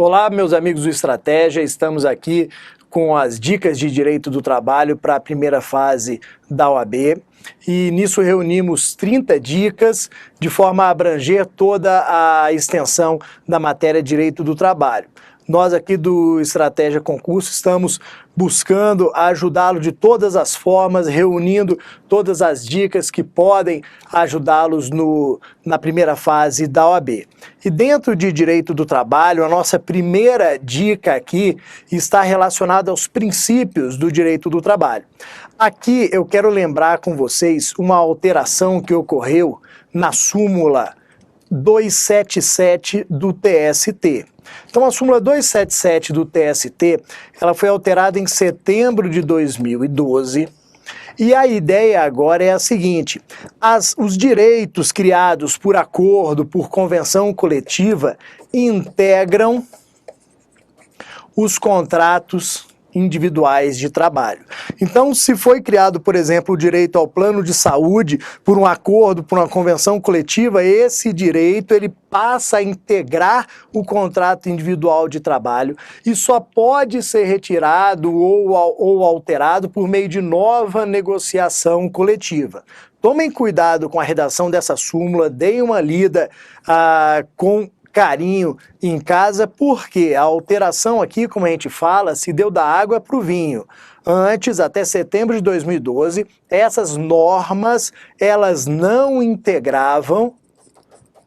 Olá, meus amigos do Estratégia, estamos aqui com as dicas de direito do trabalho para a primeira fase da OAB e nisso reunimos 30 dicas de forma a abranger toda a extensão da matéria direito do trabalho. Nós aqui do Estratégia Concurso estamos buscando ajudá-lo de todas as formas, reunindo todas as dicas que podem ajudá-los na primeira fase da OAB. E dentro de direito do trabalho, a nossa primeira dica aqui está relacionada aos princípios do direito do trabalho. Aqui eu quero lembrar com vocês uma alteração que ocorreu na súmula 277 do TST. Então a súmula 277 do TST, ela foi alterada em setembro de 2012 e a ideia agora é a seguinte: os direitos criados por acordo, por convenção coletiva, integram os contratos individuais de trabalho. Então, se foi criado, por exemplo, o direito ao plano de saúde por um acordo, por uma convenção coletiva, esse direito ele passa a integrar o contrato individual de trabalho e só pode ser retirado ou alterado por meio de nova negociação coletiva. Tomem cuidado com a redação dessa súmula, deem uma lida com carinho em casa, porque a alteração aqui, como a gente fala, se deu da água para o vinho. Antes, até setembro de 2012, essas normas, elas não integravam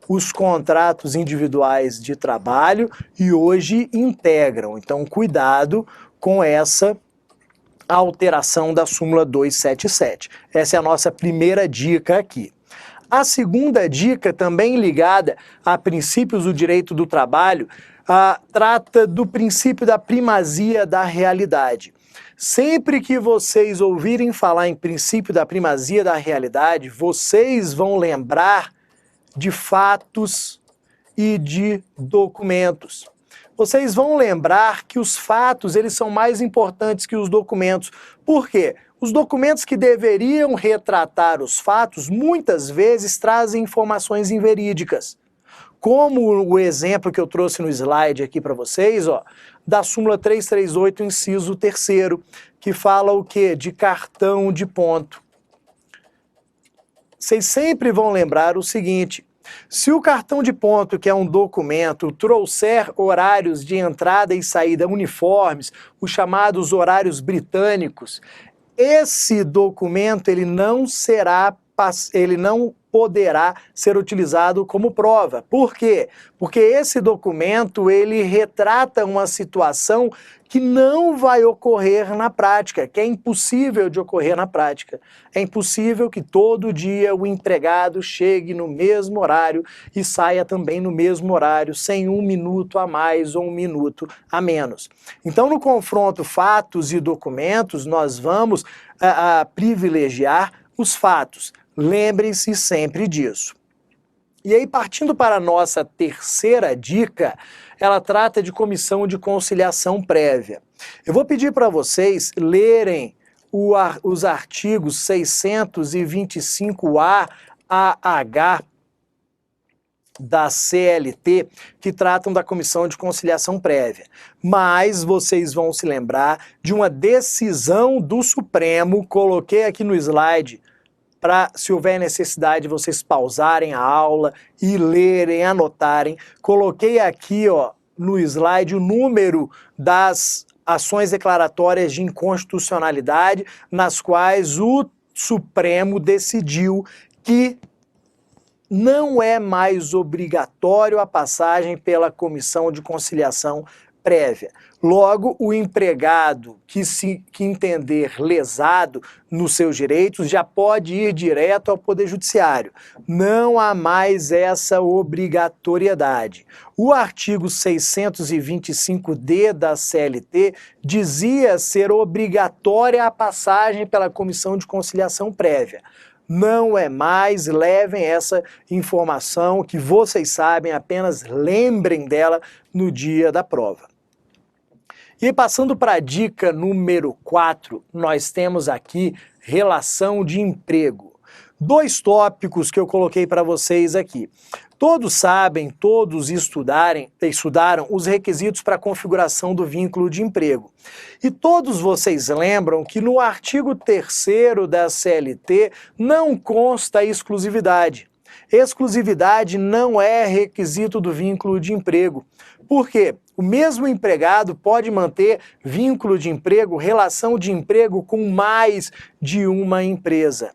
os contratos individuais de trabalho e hoje integram. Então, cuidado com essa alteração da súmula 277. Essa é a nossa primeira dica aqui. A segunda dica, também ligada a princípios do direito do trabalho, trata do princípio da primazia da realidade. Sempre que vocês ouvirem falar em princípio da primazia da realidade, vocês vão lembrar de fatos e de documentos. Vocês vão lembrar que os fatos eles são mais importantes que os documentos. Por quê? Os documentos que deveriam retratar os fatos, muitas vezes trazem informações inverídicas. Como o exemplo que eu trouxe no slide aqui para vocês, da súmula 338, inciso 3º, que fala o quê? De cartão de ponto. Vocês sempre vão lembrar o seguinte: se o cartão de ponto, que é um documento, trouxer horários de entrada e saída uniformes, os chamados horários britânicos, esse documento ele não poderá ser utilizado como prova. Por quê? Porque esse documento ele retrata uma situação que não vai ocorrer na prática, que é impossível de ocorrer na prática. É impossível que todo dia o empregado chegue no mesmo horário e saia também no mesmo horário, sem 1 minuto a mais ou 1 minuto a menos. Então, no confronto fatos e documentos, nós vamos privilegiar os fatos. Lembrem-se sempre disso. E aí, partindo para a nossa terceira dica, ela trata de comissão de conciliação prévia. Eu vou pedir para vocês lerem os artigos 625A a H da CLT, que tratam da comissão de conciliação prévia. Mas vocês vão se lembrar de uma decisão do Supremo, coloquei aqui no slide, para, se houver necessidade, vocês pausarem a aula e lerem, anotarem. Coloquei aqui no slide o número das ações declaratórias de inconstitucionalidade, nas quais o Supremo decidiu que não é mais obrigatório a passagem pela comissão de conciliação prévia. Logo, o empregado que entender lesado nos seus direitos já pode ir direto ao Poder Judiciário. Não há mais essa obrigatoriedade. O artigo 625D da CLT dizia ser obrigatória a passagem pela comissão de conciliação prévia. Não é mais, levem essa informação que vocês sabem, apenas lembrem dela no dia da prova. E passando para a dica número 4, nós temos aqui relação de emprego. dois tópicos que eu coloquei para vocês aqui. Todos sabem, todos estudaram os requisitos para a configuração do vínculo de emprego. E todos vocês lembram que no artigo 3º da CLT não consta exclusividade. Exclusividade não é requisito do vínculo de emprego. Por quê? O mesmo empregado pode manter vínculo de emprego, relação de emprego com mais de uma empresa.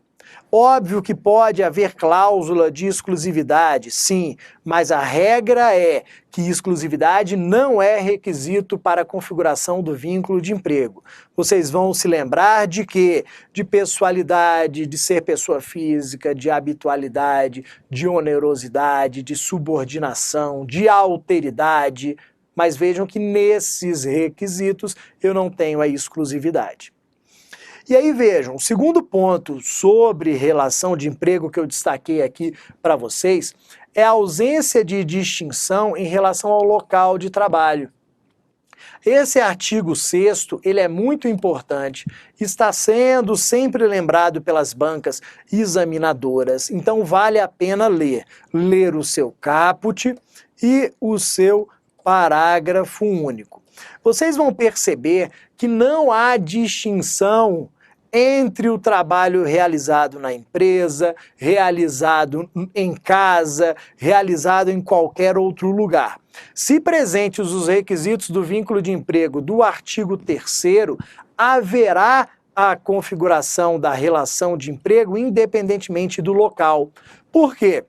Óbvio que pode haver cláusula de exclusividade, sim, mas a regra é que exclusividade não é requisito para a configuração do vínculo de emprego. Vocês vão se lembrar de quê? De pessoalidade, de ser pessoa física, de habitualidade, de onerosidade, de subordinação, de alteridade, mas vejam que nesses requisitos eu não tenho a exclusividade. E aí vejam, o segundo ponto sobre relação de emprego que eu destaquei aqui para vocês é a ausência de distinção em relação ao local de trabalho. Esse artigo 6º, ele é muito importante, está sendo sempre lembrado pelas bancas examinadoras, então vale a pena ler o seu caput e o seu parágrafo único. Vocês vão perceber que não há distinção entre o trabalho realizado na empresa, realizado em casa, realizado em qualquer outro lugar. Se presentes os requisitos do vínculo de emprego do artigo 3º, haverá a configuração da relação de emprego independentemente do local. Por quê?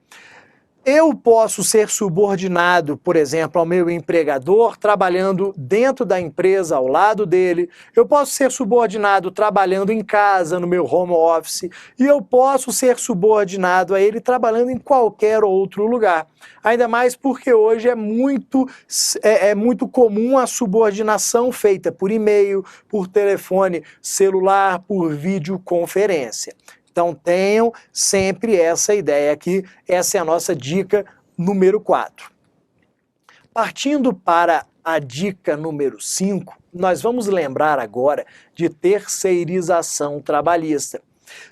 Eu posso ser subordinado, por exemplo, ao meu empregador, trabalhando dentro da empresa, ao lado dele. Eu posso ser subordinado trabalhando em casa, no meu home office. E eu posso ser subordinado a ele trabalhando em qualquer outro lugar. Ainda mais porque hoje é muito comum a subordinação feita por e-mail, por telefone celular, por videoconferência. Então tenham sempre essa ideia aqui, essa é a nossa dica número 4. Partindo para a dica número 5, nós vamos lembrar agora de terceirização trabalhista.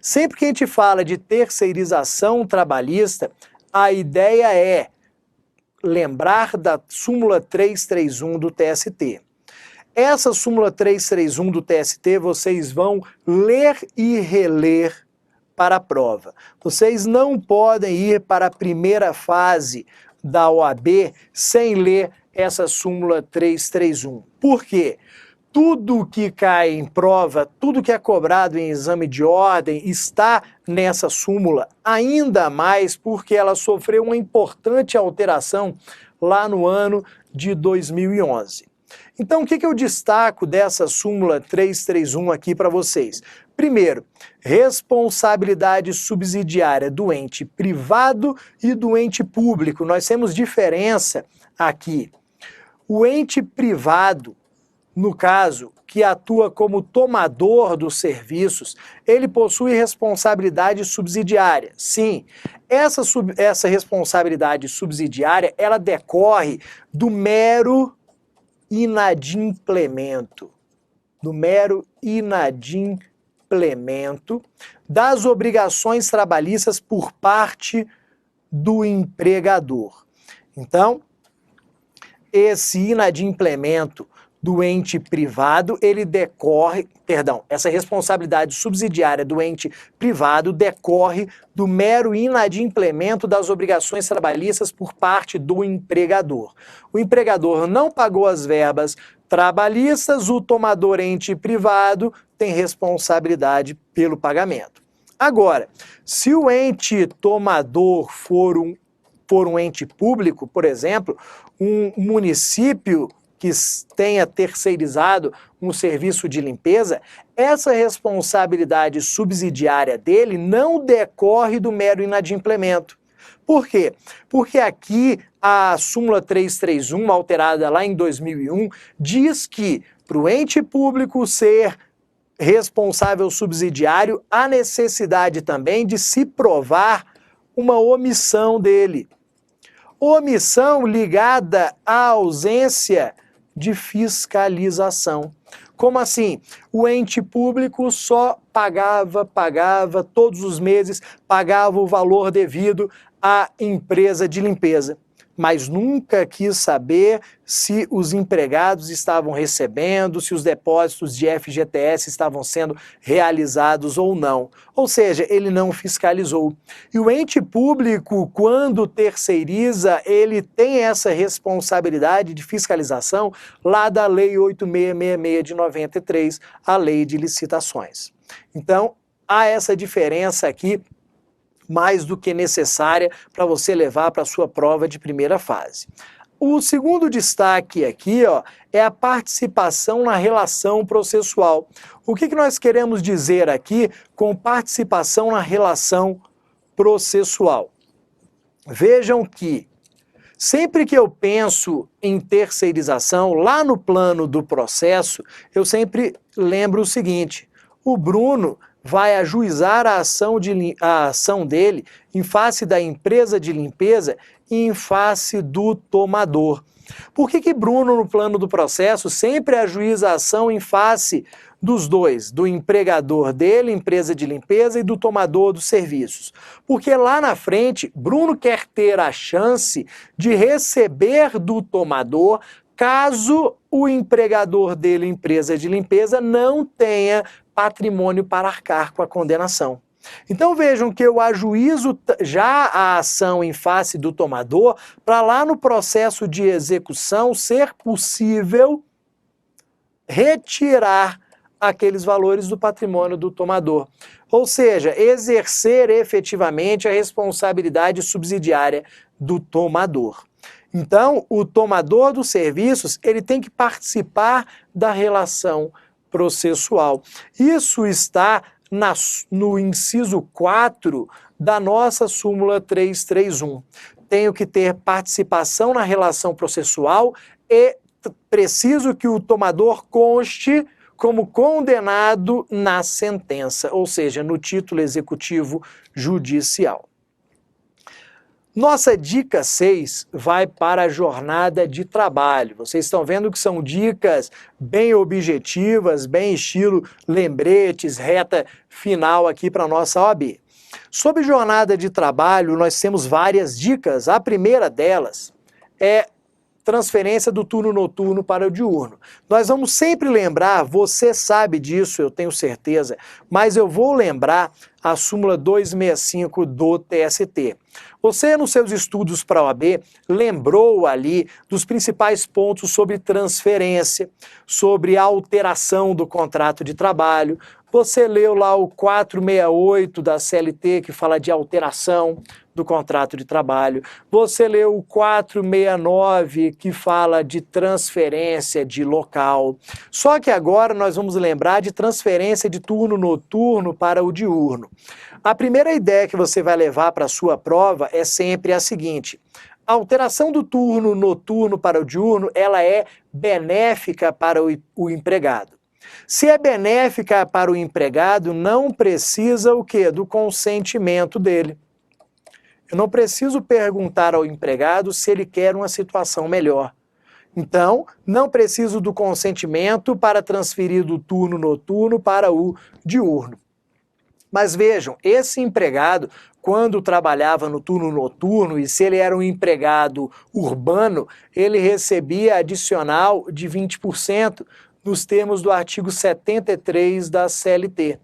Sempre que a gente fala de terceirização trabalhista, a ideia é lembrar da súmula 331 do TST. Essa súmula 331 do TST vocês vão ler e reler para a prova. Vocês não podem ir para a primeira fase da OAB sem ler essa súmula 331. Por quê? Tudo que cai em prova, tudo que é cobrado em exame de ordem está nessa súmula, ainda mais porque ela sofreu uma importante alteração lá no ano de 2011. Então, o que eu destaco dessa súmula 331 aqui para vocês? Primeiro, responsabilidade subsidiária do ente privado e do ente público. Nós temos diferença aqui. O ente privado, no caso, que atua como tomador dos serviços, ele possui responsabilidade subsidiária. Sim, essa responsabilidade subsidiária, ela decorre do mero inadimplemento, das obrigações trabalhistas por parte do empregador. Então, esse inadimplemento do ente privado, essa responsabilidade subsidiária do ente privado decorre do mero inadimplemento das obrigações trabalhistas por parte do empregador. O empregador não pagou as verbas trabalhistas, o tomador ente privado tem responsabilidade pelo pagamento. Agora, se o ente tomador for um ente público, por exemplo, um município que tenha terceirizado um serviço de limpeza, essa responsabilidade subsidiária dele não decorre do mero inadimplemento. Por quê? Porque aqui a súmula 331, alterada lá em 2001, diz que para o ente público ser responsável subsidiário, há necessidade também de se provar uma omissão dele. Omissão ligada à ausência de fiscalização. Como assim? O ente público só pagava todos os meses, pagava o valor devido à empresa de limpeza, mas nunca quis saber se os empregados estavam recebendo, se os depósitos de FGTS estavam sendo realizados ou não. Ou seja, ele não fiscalizou. E o ente público, quando terceiriza, ele tem essa responsabilidade de fiscalização lá da Lei 8666 de 93, a Lei de Licitações. Então, há essa diferença aqui mais do que necessária para você levar para a sua prova de primeira fase. O segundo destaque aqui, ó, é a participação na relação processual. O que nós queremos dizer aqui com participação na relação processual? Vejam que sempre que eu penso em terceirização, lá no plano do processo, eu sempre lembro o seguinte: o Bruno vai ajuizar a ação dele em face da empresa de limpeza e em face do tomador. Por que Bruno, no plano do processo, sempre ajuiza a ação em face dos dois, do empregador dele, empresa de limpeza, e do tomador dos serviços? Porque lá na frente, Bruno quer ter a chance de receber do tomador caso o empregador dele, empresa de limpeza, não tenha patrimônio para arcar com a condenação. Então vejam que eu ajuizo já a ação em face do tomador para lá no processo de execução ser possível retirar aqueles valores do patrimônio do tomador. Ou seja, exercer efetivamente a responsabilidade subsidiária do tomador. Então, o tomador dos serviços, ele tem que participar da relação processual. Isso está no inciso 4 da nossa súmula 331. Tenho que ter participação na relação processual e preciso que o tomador conste como condenado na sentença, ou seja, no título executivo judicial. Nossa dica 6 vai para a jornada de trabalho. Vocês estão vendo que são dicas bem objetivas, bem estilo lembretes, reta final aqui para a nossa OAB. Sobre jornada de trabalho, nós temos várias dicas. A primeira delas é transferência do turno noturno para o diurno. Nós vamos sempre lembrar, você sabe disso, eu tenho certeza, mas eu vou lembrar a súmula 265 do TST. Você, nos seus estudos para a OAB, lembrou ali dos principais pontos sobre transferência, sobre a alteração do contrato de trabalho. Você leu lá o 468 da CLT, que fala de alteração do contrato de trabalho. Você leu o 469, que fala de transferência de local. Só que agora nós vamos lembrar de transferência de turno noturno para o diurno. A primeira ideia que você vai levar para a sua prova é sempre a seguinte: a alteração do turno noturno para o diurno, ela é benéfica para o empregado. Se é benéfica para o empregado, não precisa o quê? Do consentimento dele. Eu não preciso perguntar ao empregado se ele quer uma situação melhor. Então, não preciso do consentimento para transferir do turno noturno para o diurno. Mas vejam, esse empregado, quando trabalhava no turno noturno, e se ele era um empregado urbano, ele recebia adicional de 20% nos termos do artigo 73 da CLT.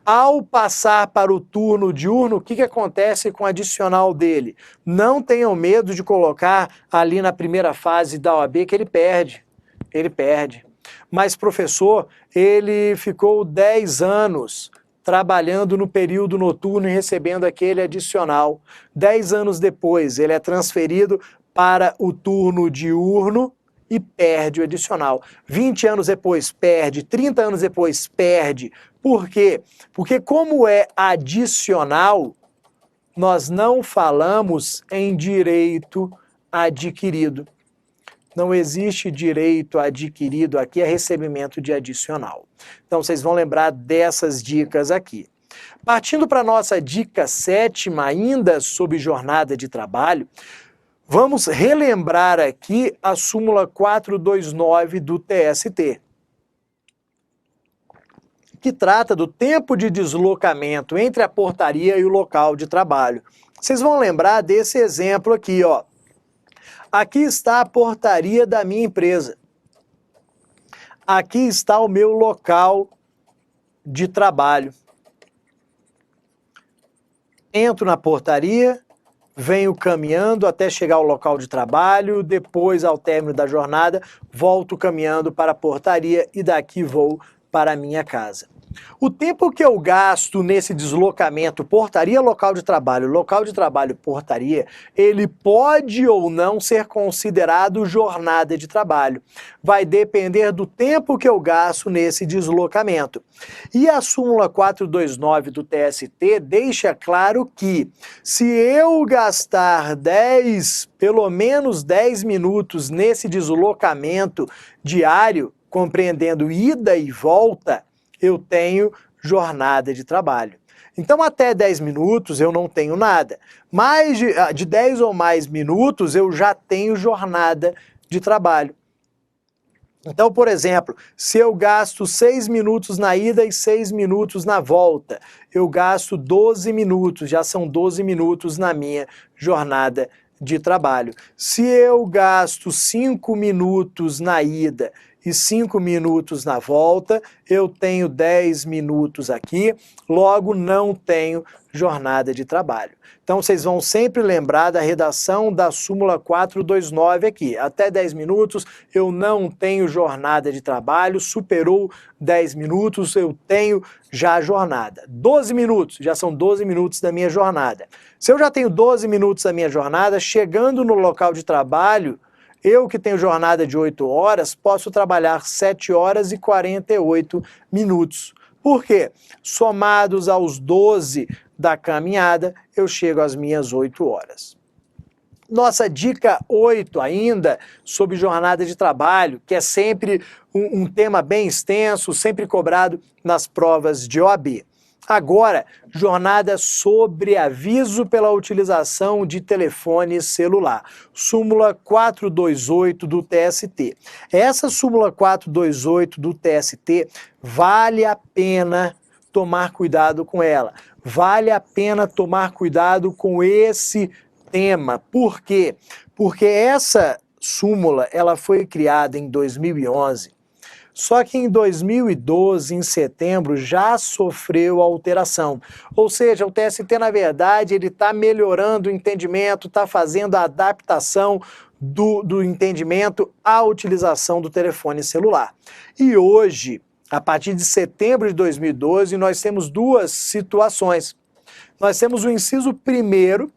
Ao passar para o turno diurno, o que acontece com o adicional dele? Não tenham medo de colocar ali na primeira fase da OAB que ele perde. Ele perde. Mas, professor, ele ficou 10 anos trabalhando no período noturno e recebendo aquele adicional. 10 anos depois, ele é transferido para o turno diurno e perde o adicional. 20 anos depois, perde. 30 anos depois, perde. Por quê? Porque como é adicional, nós não falamos em direito adquirido. Não existe direito adquirido aqui a recebimento de adicional. Então, vocês vão lembrar dessas dicas aqui. Partindo para a nossa dica 7ª, ainda sobre jornada de trabalho, vamos relembrar aqui a súmula 429 do TST. que trata do tempo de deslocamento entre a portaria e o local de trabalho. Vocês vão lembrar desse exemplo aqui, ó. Aqui está a portaria da minha empresa. Aqui está o meu local de trabalho. Entro na portaria, venho caminhando até chegar ao local de trabalho, depois, ao término da jornada, volto caminhando para a portaria e daqui vou para a minha casa. O tempo que eu gasto nesse deslocamento portaria, local de trabalho, portaria, ele pode ou não ser considerado jornada de trabalho. Vai depender do tempo que eu gasto nesse deslocamento. E a súmula 429 do TST deixa claro que se eu gastar pelo menos 10 minutos nesse deslocamento diário, compreendendo ida e volta, eu tenho jornada de trabalho. Então, até 10 minutos eu não tenho nada. Mais de 10 ou mais minutos eu já tenho jornada de trabalho. Então, por exemplo, se eu gasto 6 minutos na ida e 6 minutos na volta, eu gasto 12 minutos, já são 12 minutos na minha jornada de trabalho. Se eu gasto 5 minutos na ida e 5 minutos na volta, eu tenho 10 minutos aqui, logo não tenho jornada de trabalho. Então vocês vão sempre lembrar da redação da súmula 429 aqui. Até 10 minutos eu não tenho jornada de trabalho, superou 10 minutos eu tenho já jornada. 12 minutos, já são 12 minutos da minha jornada. Se eu já tenho 12 minutos da minha jornada, chegando no local de trabalho, eu que tenho jornada de 8 horas, posso trabalhar 7 horas e 48 minutos. Por quê? Somados aos 12 da caminhada, eu chego às minhas 8 horas. Nossa dica 8 ainda, sobre jornada de trabalho, que é sempre um tema bem extenso, sempre cobrado nas provas de OAB. Agora, jornada sobre aviso pela utilização de telefone celular. Súmula 428 do TST. Essa súmula 428 do TST, vale a pena tomar cuidado com ela. Vale a pena tomar cuidado com esse tema. Por quê? Porque essa súmula ela foi criada em 2011. Só que em 2012, em setembro, já sofreu alteração. Ou seja, o TST, na verdade, ele está melhorando o entendimento, está fazendo a adaptação do entendimento à utilização do telefone celular. E hoje, a partir de setembro de 2012, nós temos duas situações. Nós temos o inciso 1º,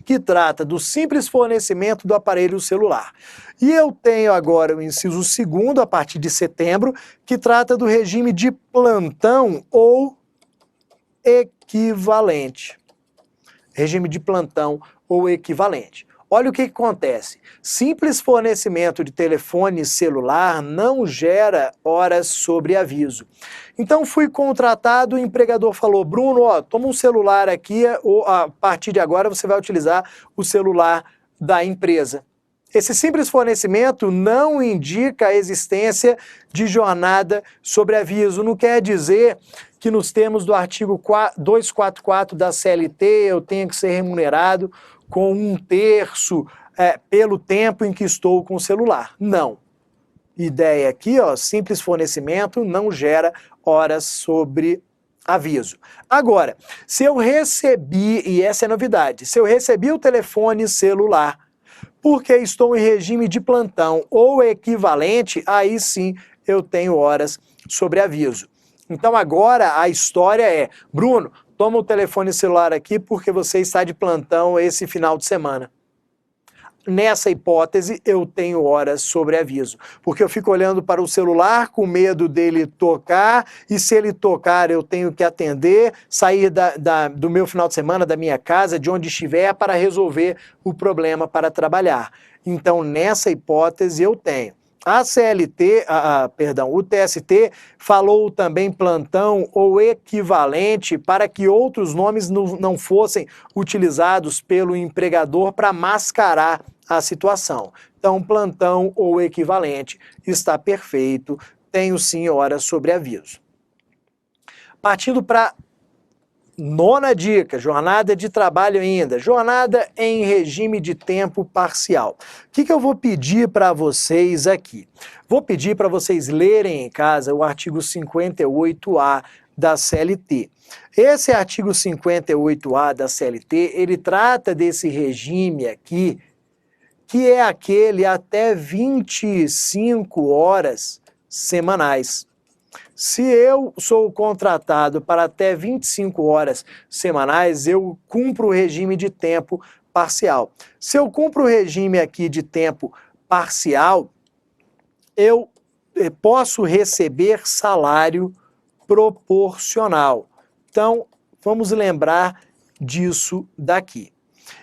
que trata do simples fornecimento do aparelho celular. E eu tenho agora o inciso 2º, a partir de setembro, que trata do regime de plantão ou equivalente. Regime de plantão ou equivalente. Olha o que acontece. Simples fornecimento de telefone celular não gera horas sobre aviso. Então fui contratado, o empregador falou, Bruno, ó, toma um celular aqui, a partir de agora você vai utilizar o celular da empresa. Esse simples fornecimento não indica a existência de jornada sobre aviso. Não quer dizer que nos termos do artigo 244 da CLT eu tenha que ser remunerado com 1/3 pelo tempo em que estou com o celular. Não. Ideia aqui, ó, simples fornecimento não gera horas sobre aviso. Agora, se eu recebi, e essa é a novidade, se eu recebi o telefone celular porque estou em regime de plantão ou equivalente, aí sim eu tenho horas sobre aviso. Então agora a história é, Bruno, toma o telefone celular aqui porque você está de plantão esse final de semana. Nessa hipótese, eu tenho horas sobre aviso, porque eu fico olhando para o celular com medo dele tocar, e se ele tocar eu tenho que atender, sair do meu final de semana, da minha casa, de onde estiver, para resolver o problema, para trabalhar. Então, nessa hipótese, eu tenho. A CLT, o TST falou também plantão ou equivalente para que outros nomes não fossem utilizados pelo empregador para mascarar a situação. Então, plantão ou equivalente está perfeito, tenho sim horas sobre aviso. Partindo para nona dica, jornada de trabalho ainda, jornada em regime de tempo parcial. O que eu vou pedir para vocês aqui? Vou pedir para vocês lerem em casa o artigo 58A da CLT. Esse artigo 58A da CLT, ele trata desse regime aqui, que é aquele até 25 horas semanais. Se eu sou contratado para até 25 horas semanais, eu cumpro o regime de tempo parcial. Se eu cumpro o regime aqui de tempo parcial, eu posso receber salário proporcional. Então, vamos lembrar disso daqui.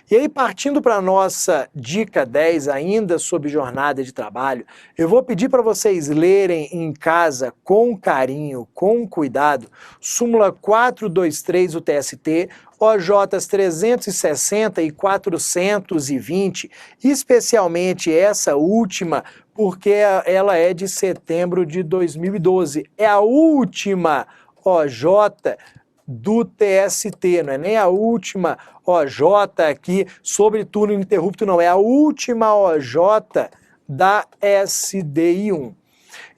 E aí, partindo para a nossa dica 10 ainda sobre jornada de trabalho, eu vou pedir para vocês lerem em casa com carinho, com cuidado, súmula 423 do TST, OJs 360 e 420, especialmente essa última, porque ela é de setembro de 2012. É a última OJ do TST, não é nem a última OJ aqui sobre turno ininterrupto, não, é a última OJ da SDI1.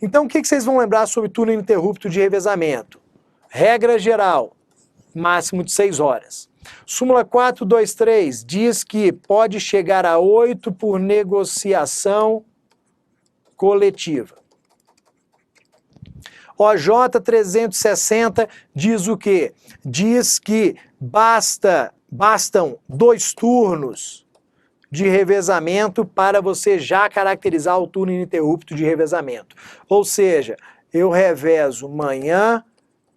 Então, o que vocês vão lembrar sobre turno ininterrupto de revezamento? Regra geral, máximo de 6 horas. Súmula 423 diz que pode chegar a 8 por negociação coletiva. OJ 360 diz o quê? Diz que bastam 2 turnos de revezamento para você já caracterizar o turno ininterrupto de revezamento. Ou seja, eu revezo manhã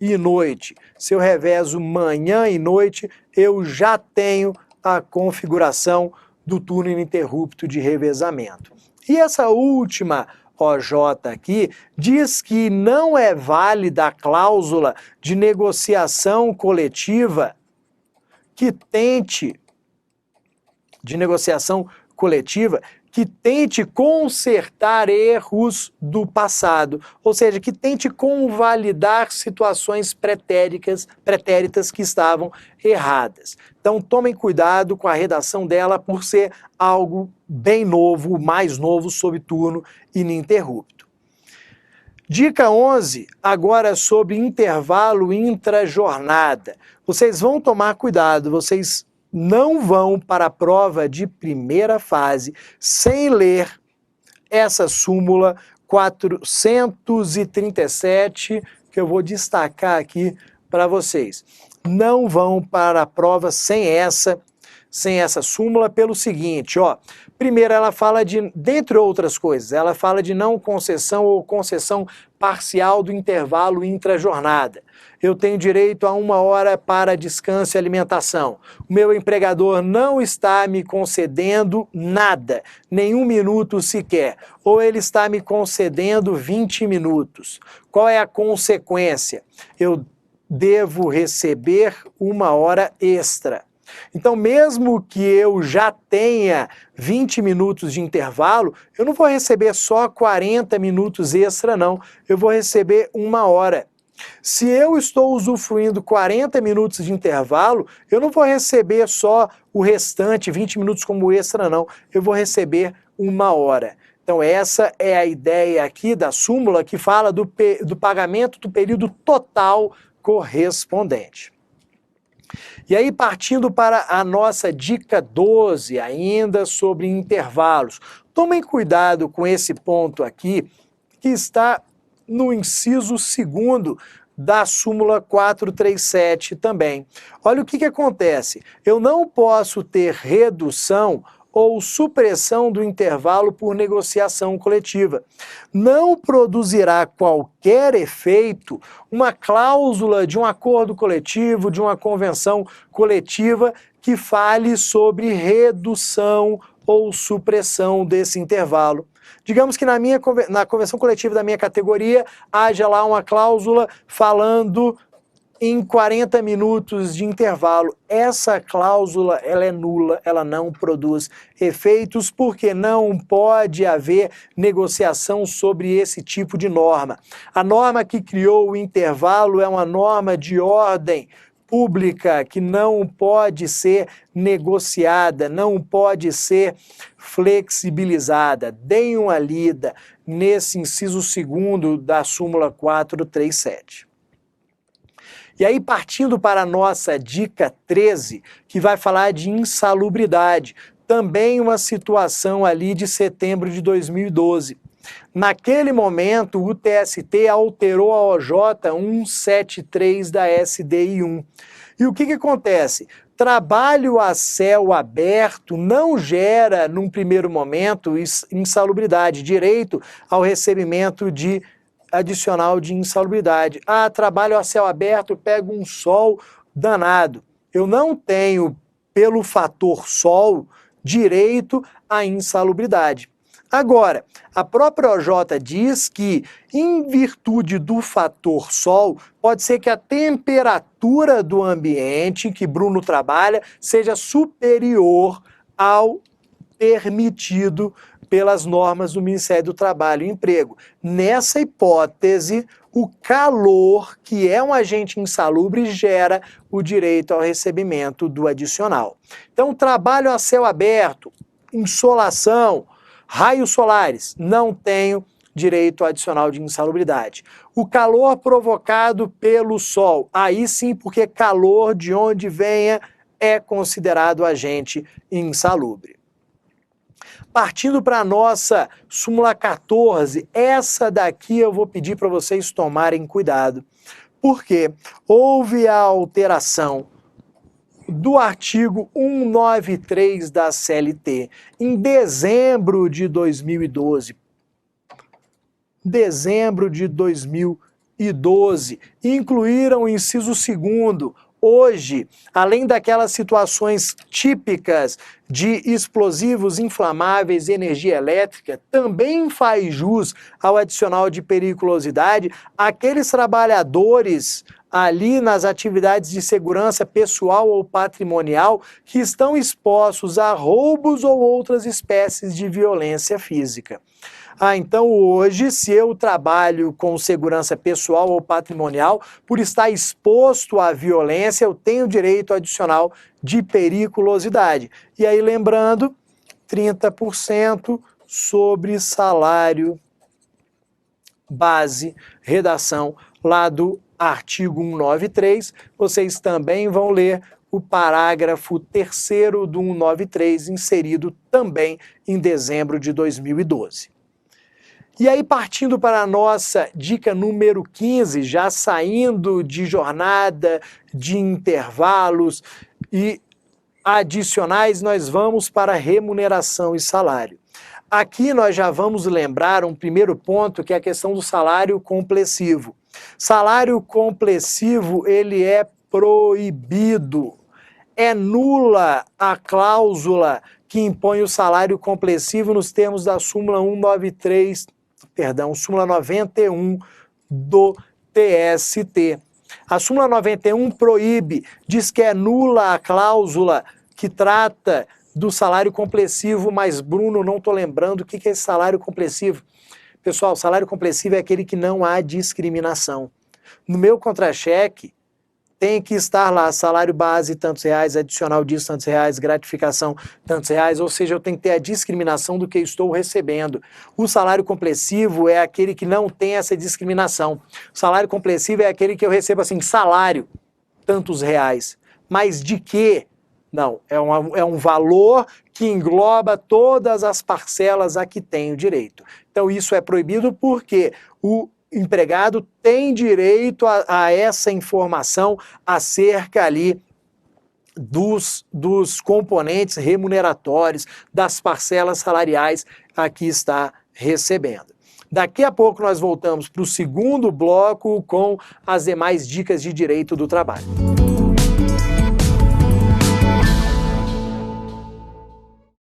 e noite. Se eu revezo manhã e noite, eu já tenho a configuração do turno ininterrupto de revezamento. E essa última OJ aqui diz que não é válida a cláusula de negociação coletiva que tente consertar erros do passado, ou seja, que tente convalidar situações pretéritas que estavam erradas. Então tomem cuidado com a redação dela por ser algo bem novo, mais novo sob turno ininterrupto. Dica 11, agora sobre intervalo intrajornada. Vocês vão tomar cuidado, vocês não vão para a prova de primeira fase sem ler essa súmula 437, que eu vou destacar aqui para vocês. Não vão para a prova sem essa súmula pelo seguinte, ó. Primeiro, ela fala de, dentre outras coisas, ela fala de não concessão ou concessão parcial do intervalo intrajornada. Eu tenho direito a 1 hora para descanso e alimentação. O meu empregador não está me concedendo nada, nenhum minuto sequer, ou ele está me concedendo 20 minutos. Qual é a consequência? Eu devo receber 1 hora extra. Então, mesmo que eu já tenha 20 minutos de intervalo, eu não vou receber só 40 minutos extra, não. Eu vou receber 1 hora. Se eu estou usufruindo 40 minutos de intervalo, eu não vou receber só o restante, 20 minutos como extra, não. Eu vou receber 1 hora. Então, essa é a ideia aqui da súmula que fala do pagamento do período total correspondente. E aí, partindo para a nossa dica 12, ainda sobre intervalos. Tomem cuidado com esse ponto aqui, que está no inciso 2º da súmula 437 também. Olha o que acontece. Eu não posso ter redução ou supressão do intervalo por negociação coletiva. Não produzirá qualquer efeito uma cláusula de um acordo coletivo, de uma convenção coletiva que fale sobre redução ou supressão desse intervalo. Digamos que na convenção coletiva da minha categoria haja lá uma cláusula falando em 40 minutos de intervalo. Essa cláusula ela é nula, ela não produz efeitos, porque não pode haver negociação sobre esse tipo de norma. A norma que criou o intervalo é uma norma de ordem pública que não pode ser negociada, não pode ser flexibilizada. Deem uma lida nesse inciso 2º da súmula 437. E aí, partindo para a nossa dica 13, que vai falar de insalubridade, também uma situação ali de setembro de 2012. Naquele momento, o TST alterou a OJ 173 da SDI1. E o que acontece? Trabalho a céu aberto não gera, num primeiro momento, insalubridade, direito ao recebimento de adicional de insalubridade. Ah, trabalho a céu aberto, pego um sol danado. Eu não tenho, pelo fator sol, direito à insalubridade. Agora, a própria OJ diz que, em virtude do fator sol, pode ser que a temperatura do ambiente que Bruno trabalha seja superior ao permitido pelas normas do Ministério do Trabalho e Emprego. Nessa hipótese, o calor, que é um agente insalubre, gera o direito ao recebimento do adicional. Então, trabalho a céu aberto, insolação, raios solares, não tenho direito adicional de insalubridade. O calor provocado pelo sol, aí sim, porque calor de onde venha é considerado agente insalubre. Partindo para a nossa súmula 14, essa daqui eu vou pedir para vocês tomarem cuidado, porque houve a alteração do artigo 193 da CLT em dezembro de 2012. Dezembro de 2012. Incluíram o inciso 2º. Hoje, além daquelas situações típicas de explosivos inflamáveis e energia elétrica, também faz jus ao adicional de periculosidade aqueles trabalhadores ali nas atividades de segurança pessoal ou patrimonial que estão expostos a roubos ou outras espécies de violência física. Então hoje, se eu trabalho com segurança pessoal ou patrimonial, por estar exposto à violência, eu tenho direito adicional de periculosidade. E aí, lembrando, 30% sobre salário base, redação lá do artigo 193. Vocês também vão ler o parágrafo 3º do 193, inserido também em dezembro de 2012. E aí, partindo para a nossa dica número 15, já saindo de jornada, de intervalos e adicionais, nós vamos para remuneração e salário. Aqui nós já vamos lembrar um primeiro ponto, que é a questão do salário complessivo. Salário complessivo, ele é proibido. É nula a cláusula que impõe o salário complessivo nos termos da súmula 91 do TST. A súmula 91 proíbe, diz que é nula a cláusula que trata do salário complessivo, mas, Bruno, não estou lembrando o que é esse salário complessivo. Pessoal, salário complessivo é aquele que não há discriminação. No meu contra-cheque, tem que estar lá, salário base, tantos reais, adicional disso, tantos reais, gratificação, tantos reais, ou seja, eu tenho que ter a discriminação do que estou recebendo. O salário complessivo é aquele que não tem essa discriminação. O salário complessivo é aquele que eu recebo assim, salário, tantos reais. Mas de quê? Não, é um valor que engloba todas as parcelas a que tenho direito. Então isso é proibido porque o empregado tem direito a essa informação acerca ali dos componentes remuneratórios, das parcelas salariais a que está recebendo. Daqui a pouco nós voltamos para o segundo bloco com as demais dicas de direito do trabalho.